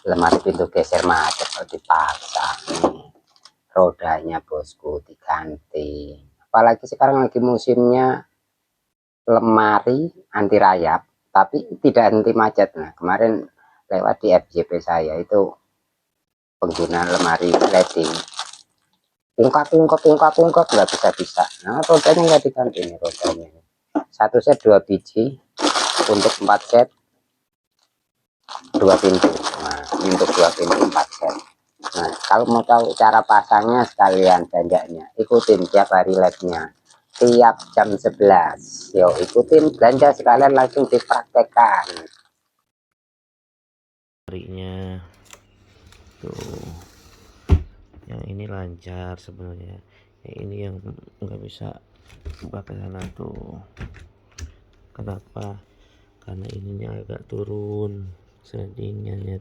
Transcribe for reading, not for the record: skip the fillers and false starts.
lemari pintu geser macet kalau dipaksa. Nih, rodanya bosku diganti, apalagi sekarang lagi musimnya lemari anti rayap tapi tidak anti macet. Nah kemarin lewat di FJP saya itu pengguna lemari sliding, ungkap nggak bisa. Nah rodanya nggak diganti nih, rodanya satu set 2 biji untuk 4 set 2 pintu. Nah ini untuk 2 pintu 4 set. Nah kalau mau tahu cara pasangnya sekalian belanjanya, ikutin tiap hari live-nya tiap jam 11. Yuk ikutin belanja sekalian langsung dipraktekkan. Harinya tuh, yang ini lancar sebenarnya, yang ini yang nggak bisa buka ke sana tuh. Kenapa? Karena ininya agak turun slidingnya.